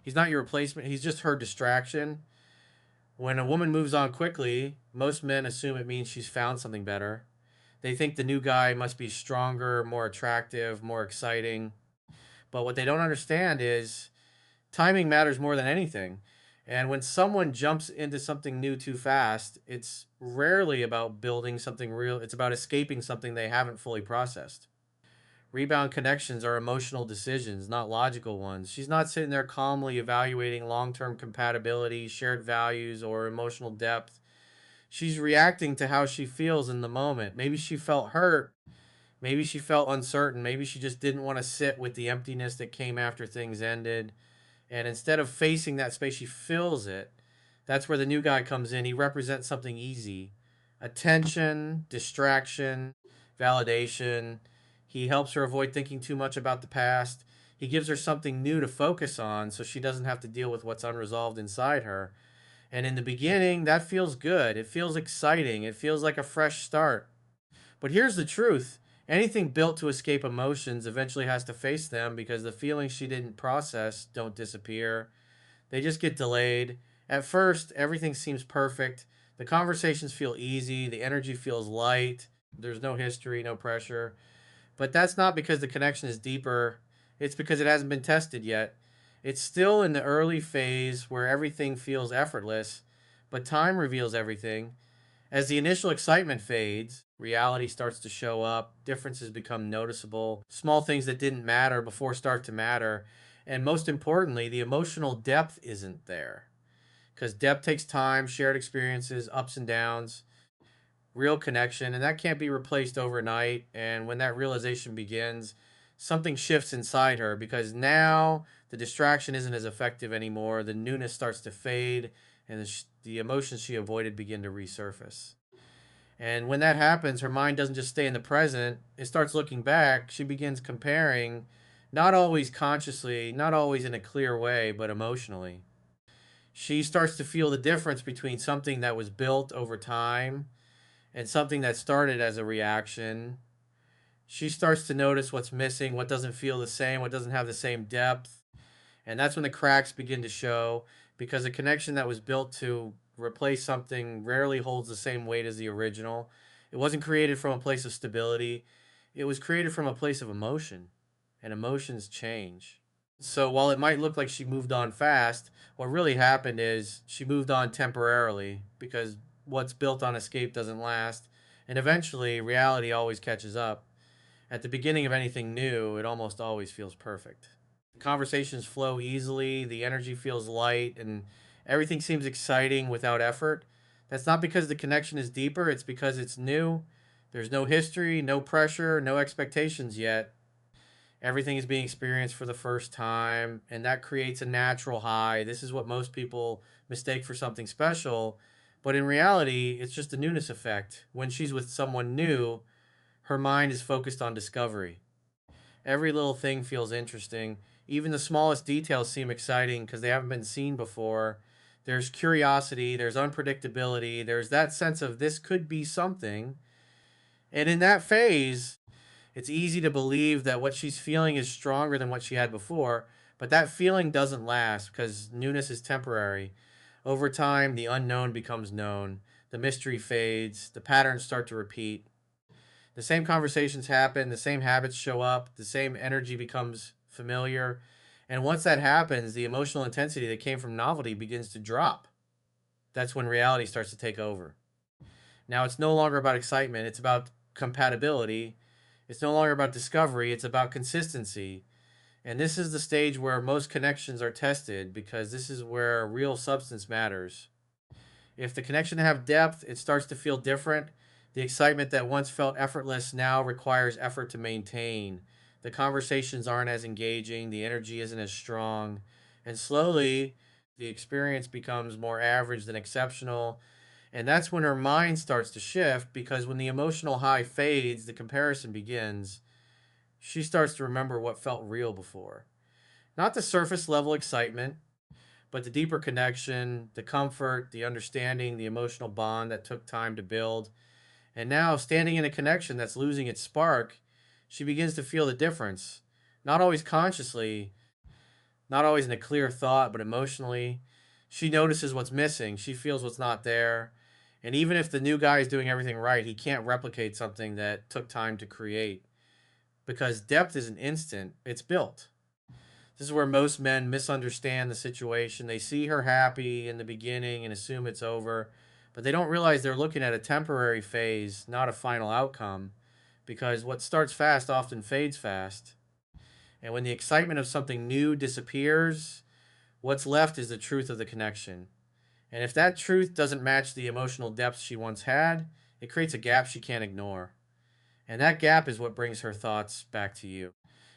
He's not your replacement. He's just her distraction. When a woman moves on quickly, most men assume it means she's found something better. They think the new guy must be stronger, more attractive, more exciting. But what they don't understand is timing matters more than anything. And when someone jumps into something new too fast, it's rarely about building something real. It's about escaping something they haven't fully processed. Rebound connections are emotional decisions, not logical ones. She's not sitting there calmly evaluating long term compatibility, shared values, or emotional depth. She's reacting to how she feels in the moment. Maybe she felt hurt. Maybe she felt uncertain. Maybe she just didn't want to sit with the emptiness that came after things ended. And instead of facing that space, she fills it. That's where the new guy comes in. He represents something easy: attention, distraction, validation. He helps her avoid thinking too much about the past. He gives her something new to focus on so she doesn't have to deal with what's unresolved inside her. And in the beginning, that feels good. It feels exciting. It feels like a fresh start. But here's the truth: anything built to escape emotions eventually has to face them because the feelings she didn't process don't disappear. They just get delayed. At first, everything seems perfect. The conversations feel easy. The energy feels light. There's no history, no pressure. But that's not because the connection is deeper, it's because it hasn't been tested yet. It's still in the early phase where everything feels effortless, but time reveals everything. As the initial excitement fades, reality starts to show up, differences become noticeable, small things that didn't matter before start to matter, and most importantly, the emotional depth isn't there. Because depth takes time, shared experiences, ups and downs, real connection, and that can't be replaced overnight. And when that realization begins, something shifts inside her because now the distraction isn't as effective anymore. The newness starts to fade, and the emotions she avoided begin to resurface. And when that happens, her mind doesn't just stay in the present, it starts looking back. She begins comparing, not always consciously, not always in a clear way, but emotionally. She starts to feel the difference between something that was built over time and something that started as a reaction. She starts to notice what's missing, what doesn't feel the same, what doesn't have the same depth. And that's when the cracks begin to show because a connection that was built to replace something rarely holds the same weight as the original. It wasn't created from a place of stability, it was created from a place of emotion, and emotions change. So while it might look like she moved on fast, what really happened is she moved on temporarily because what's built on escape doesn't last, and eventually reality always catches up. At the beginning of anything new, it almost always feels perfect. The conversations flow easily, the energy feels light, and everything seems exciting without effort. That's not because the connection is deeper, it's because it's new. There's no history, no pressure, no expectations yet. Everything is being experienced for the first time, and that creates a natural high. This is what most people mistake for something special, but in reality, it's just a newness effect. When she's with someone new, her mind is focused on discovery. Every little thing feels interesting. Even the smallest details seem exciting because they haven't been seen before. There's curiosity, there's unpredictability, there's that sense of this could be something. And in that phase, it's easy to believe that what she's feeling is stronger than what she had before, but that feeling doesn't last because newness is temporary. Over time, the unknown becomes known, the mystery fades, the patterns start to repeat. The same conversations happen, the same habits show up, the same energy becomes familiar. And once that happens, the emotional intensity that came from novelty begins to drop. That's when reality starts to take over. Now, it's no longer about excitement, it's about compatibility. It's no longer about discovery, it's about consistency. And this is the stage where most connections are tested because this is where real substance matters. If the connection have depth, it starts to feel different. The excitement that once felt effortless now requires effort to maintain. The conversations aren't as engaging, the energy isn't as strong, and slowly the experience becomes more average than exceptional. And that's when her mind starts to shift because when the emotional high fades, the comparison begins. She starts to remember what felt real before. Not the surface level excitement, but the deeper connection, the comfort, the understanding, the emotional bond that took time to build. And now, standing in a connection that's losing its spark, she begins to feel the difference. Not always consciously, not always in a clear thought, but emotionally. She notices what's missing, she feels what's not there. And even if the new guy is doing everything right, he can't replicate something that took time to create because depth isn't instant, it's built. This is where most men misunderstand the situation. They see her happy in the beginning and assume it's over, but they don't realize they're looking at a temporary phase, not a final outcome, because what starts fast often fades fast. And when the excitement of something new disappears, what's left is the truth of the connection. And if that truth doesn't match the emotional depth she once had, it creates a gap she can't ignore. And that gap is what brings her thoughts back to you.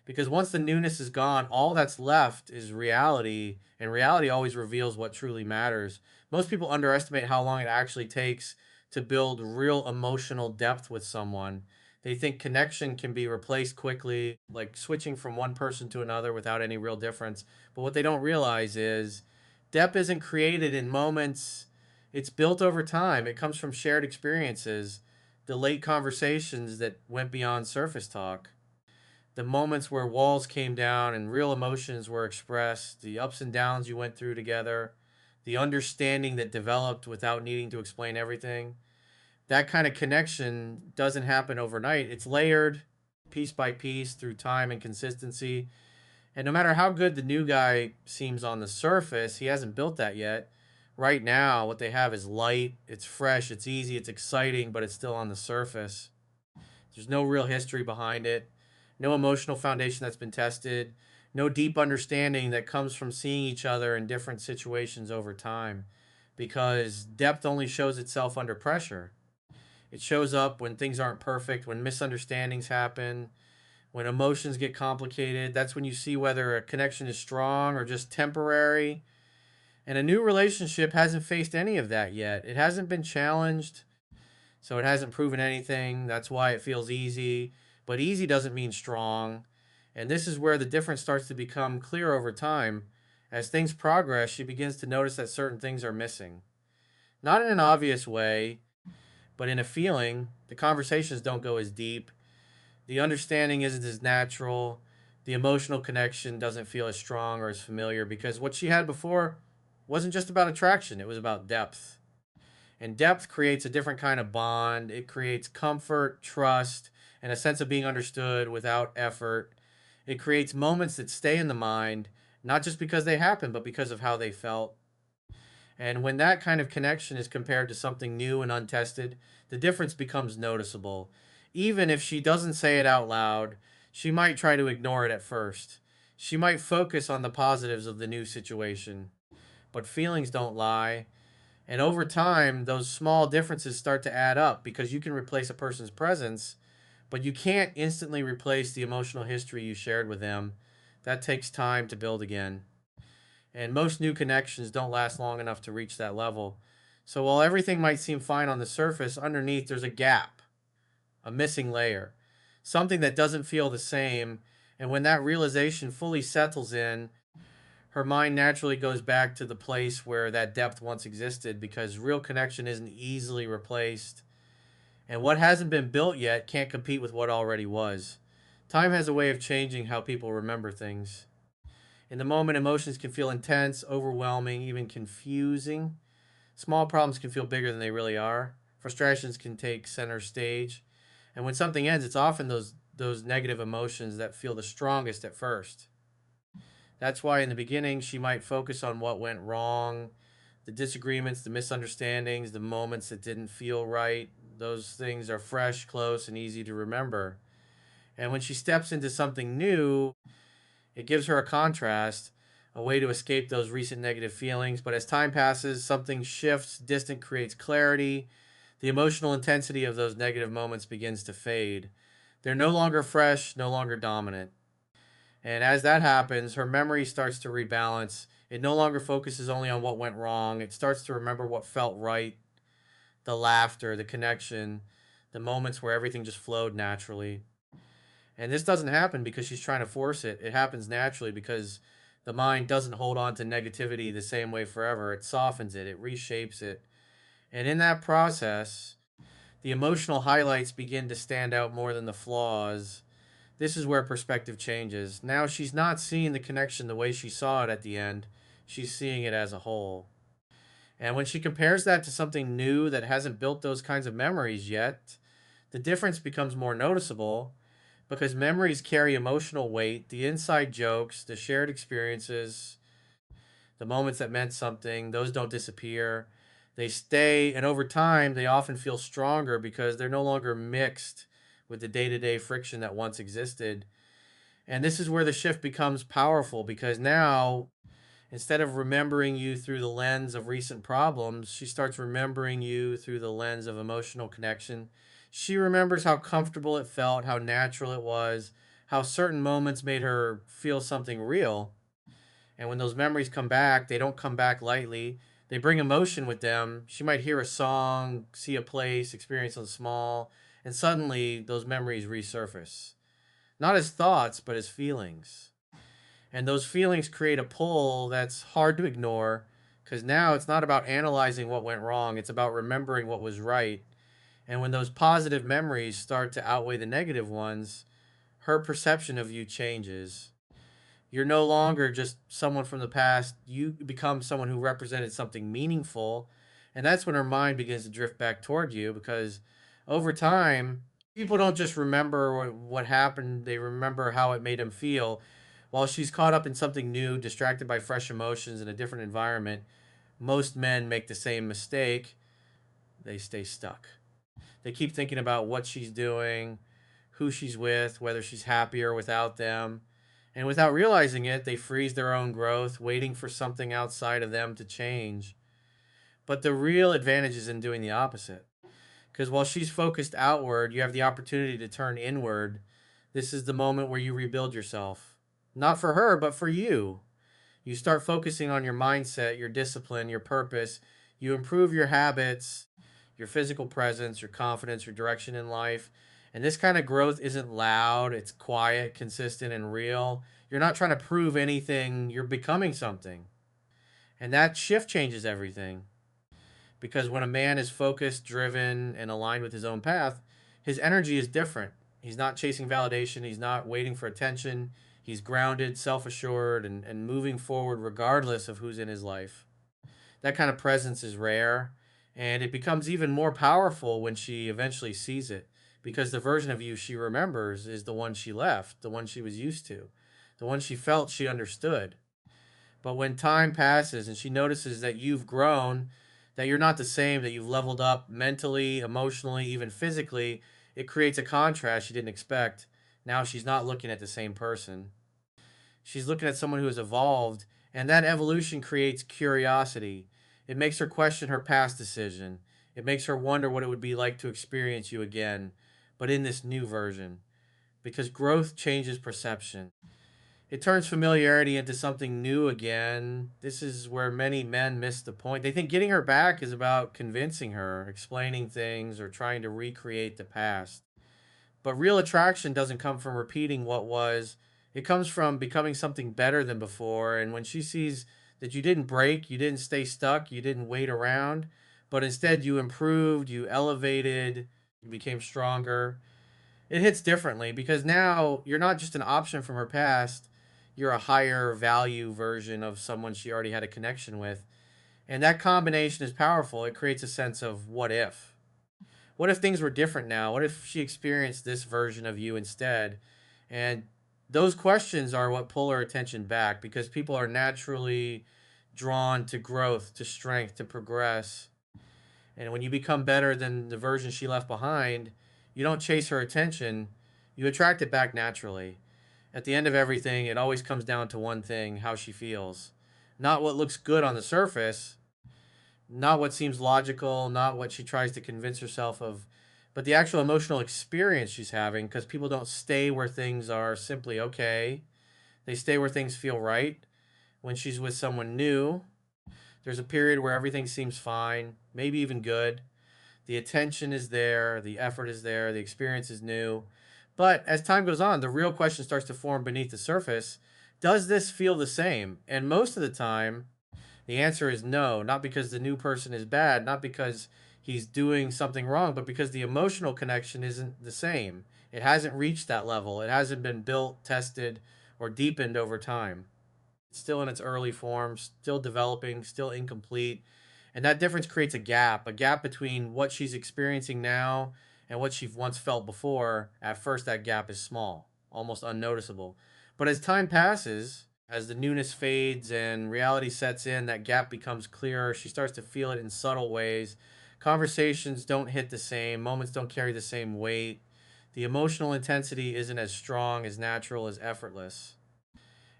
Because once the newness is gone, all that's left is reality, and reality always reveals what truly matters. Most people underestimate how long it actually takes to build real emotional depth with someone. They think connection can be replaced quickly, like switching from one person to another without any real difference. But what they don't realize is depth isn't created in moments, it's built over time. It comes from shared experiences, the late conversations that went beyond surface talk, the moments where walls came down and real emotions were expressed, the ups and downs you went through together, the understanding that developed without needing to explain everything. That kind of connection doesn't happen overnight. It's layered piece by piece through time and consistency. And no matter how good the new guy seems on the surface, he hasn't built that yet. Right now, what they have is light, it's fresh, it's easy, it's exciting, but it's still on the surface. There's no real history behind it, no emotional foundation that's been tested, no deep understanding that comes from seeing each other in different situations over time. Because depth only shows itself under pressure. It shows up when things aren't perfect, when misunderstandings happen, when emotions get complicated. That's when you see whether a connection is strong or just temporary. And a new relationship hasn't faced any of that yet. It hasn't been challenged, so it hasn't proven anything. That's why it feels easy. But easy doesn't mean strong. And this is where the difference starts to become clear over time. As things progress, she begins to notice that certain things are missing. Not in an obvious way, but in a feeling. The conversations don't go as deep. The understanding isn't as natural. The emotional connection doesn't feel as strong or as familiar because what she had before wasn't just about attraction, it was about depth. And depth creates a different kind of bond. It creates comfort, trust, and a sense of being understood without effort. It creates moments that stay in the mind, not just because they happened, but because of how they felt. And when that kind of connection is compared to something new and untested, the difference becomes noticeable. Even if she doesn't say it out loud, she might try to ignore it at first. She might focus on the positives of the new situation. But feelings don't lie. And over time, those small differences start to add up because you can replace a person's presence, but you can't instantly replace the emotional history you shared with them. That takes time to build again. And most new connections don't last long enough to reach that level. So while everything might seem fine on the surface, underneath there's a gap, a missing layer, something that doesn't feel the same. And when that realization fully settles in, her mind naturally goes back to the place where that depth once existed because real connection isn't easily replaced. And what hasn't been built yet can't compete with what already was. Time has a way of changing how people remember things. In the moment, emotions can feel intense, overwhelming, even confusing. Small problems can feel bigger than they really are. Frustrations can take center stage. And when something ends, it's often those negative emotions that feel the strongest at first. That's why in the beginning she might focus on what went wrong, the disagreements, the misunderstandings, the moments that didn't feel right. Those things are fresh, close, and easy to remember. And when she steps into something new, it gives her a contrast, a way to escape those recent negative feelings. But as time passes, something shifts, distant creates clarity. The emotional intensity of those negative moments begins to fade. They're no longer fresh, no longer dominant. And as that happens, her memory starts to rebalance. It no longer focuses only on what went wrong. It starts to remember what felt right, the laughter, the connection, the moments where everything just flowed naturally. And this doesn't happen because she's trying to force it. It happens naturally because the mind doesn't hold on to negativity the same way forever. It softens it, it reshapes it. And in that process, the emotional highlights begin to stand out more than the flaws. This is where perspective changes. Now she's not seeing the connection the way she saw it at the end, she's seeing it as a whole. And when she compares that to something new that hasn't built those kinds of memories yet, the difference becomes more noticeable because memories carry emotional weight, the inside jokes, the shared experiences, the moments that meant something, those don't disappear. They stay, and over time, they often feel stronger because they're no longer mixed with the day to day friction that once existed. And this is where the shift becomes powerful because now, instead of remembering you through the lens of recent problems, she starts remembering you through the lens of emotional connection. She remembers how comfortable it felt, how natural it was, how certain moments made her feel something real. And when those memories come back, they don't come back lightly. They bring emotion with them. She might hear a song, see a place, experience something small, and suddenly those memories resurface. Not as thoughts, but as feelings. And those feelings create a pull that's hard to ignore because now it's not about analyzing what went wrong, it's about remembering what was right. And when those positive memories start to outweigh the negative ones, her perception of you changes. You're no longer just someone from the past. You become someone who represented something meaningful. And that's when her mind begins to drift back toward you because over time, people don't just remember what happened, they remember how it made them feel. While she's caught up in something new, distracted by fresh emotions in a different environment, most men make the same mistake. They stay stuck. They keep thinking about what she's doing, who she's with, whether she's happier without them. And without realizing it, they freeze their own growth, waiting for something outside of them to change. But the real advantage is in doing the opposite. Because while she's focused outward, you have the opportunity to turn inward. This is the moment where you rebuild yourself. Not for her, but for you. You start focusing on your mindset, your discipline, your purpose. You improve your habits, your physical presence, your confidence, your direction in life. And this kind of growth isn't loud, it's quiet, consistent, and real. You're not trying to prove anything, you're becoming something. And that shift changes everything. Because when a man is focused, driven, and aligned with his own path, his energy is different. He's not chasing validation, he's not waiting for attention. He's grounded, self assured, and moving forward regardless of who's in his life. That kind of presence is rare, and it becomes even more powerful when she eventually sees it because the version of you she remembers is the one she left, the one she was used to, the one she felt she understood. But when time passes and she notices that you've grown, that you're not the same, that you've leveled up mentally, emotionally, even physically, it creates a contrast she didn't expect. Now she's not looking at the same person. She's looking at someone who has evolved, and that evolution creates curiosity. It makes her question her past decision. It makes her wonder what it would be like to experience you again, but in this new version. Because growth changes perception. It turns familiarity into something new again. This is where many men miss the point. They think getting her back is about convincing her, explaining things, or trying to recreate the past. But real attraction doesn't come from repeating what was, it comes from becoming something better than before. And when she sees that you didn't break, you didn't stay stuck, you didn't wait around, but instead you improved, you elevated, you became stronger, it hits differently because now you're not just an option from her past, you're a higher value version of someone she already had a connection with. And that combination is powerful. It creates a sense of what if. What if things were different now? What if she experienced this version of you instead? And those questions are what pull her attention back because people are naturally drawn to growth, to strength, to progress. And when you become better than the version she left behind, you don't chase her attention, you attract it back naturally. At the end of everything, it always comes down to one thing: how she feels. Not what looks good on the surface, not what seems logical, not what she tries to convince herself of, but the actual emotional experience she's having because people don't stay where things are simply okay. They stay where things feel right. When she's with someone new, there's a period where everything seems fine, maybe even good. The attention is there, the effort is there, the experience is new. But as time goes on, the real question starts to form beneath the surface. Does this feel the same? And most of the time, the answer is no, not because the new person is bad, not because he's doing something wrong, but because the emotional connection isn't the same. It hasn't reached that level. It hasn't been built, tested, or deepened over time. It's still in its early forms, still developing, still incomplete. And that difference creates a gap between what she's experiencing now and what she once felt before. At first, that gap is small, almost unnoticeable. But as time passes, as the newness fades and reality sets in, that gap becomes clearer. She starts to feel it in subtle ways. Conversations don't hit the same, moments don't carry the same weight. The emotional intensity isn't as strong, as natural, as effortless.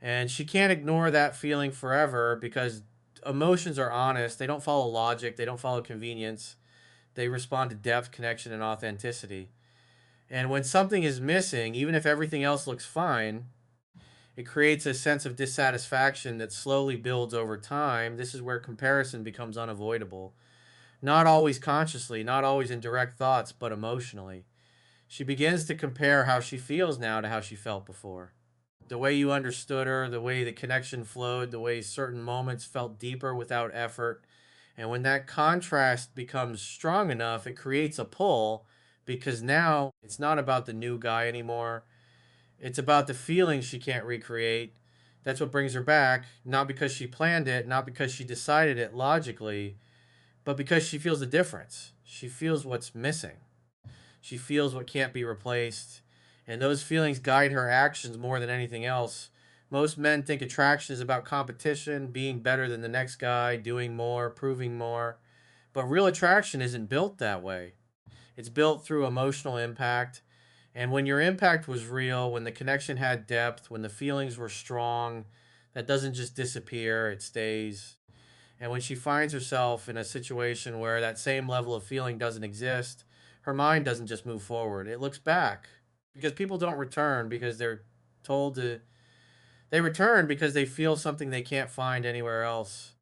And she can't ignore that feeling forever because emotions are honest. They don't follow logic, they don't follow convenience. They respond to depth, connection, and authenticity. And when something is missing, even if everything else looks fine, it creates a sense of dissatisfaction that slowly builds over time. This is where comparison becomes unavoidable. Not always consciously, not always in direct thoughts, but emotionally. She begins to compare how she feels now to how she felt before. The way you understood her, the way the connection flowed, the way certain moments felt deeper without effort. And when that contrast becomes strong enough, it creates a pull because now it's not about the new guy anymore. It's about the feeling she can't recreate. That's what brings her back, not because she planned it, not because she decided it logically, but because she feels the difference. She feels what's missing. She feels what can't be replaced, and those feelings guide her actions more than anything else. Most men think attraction is about competition, being better than the next guy, doing more, proving more. But real attraction isn't built that way. It's built through emotional impact. And when your impact was real, when the connection had depth, when the feelings were strong, that doesn't just disappear, it stays. And when she finds herself in a situation where that same level of feeling doesn't exist, her mind doesn't just move forward. It looks back. Because people don't return because they're told to. They return because they feel something they can't find anywhere else.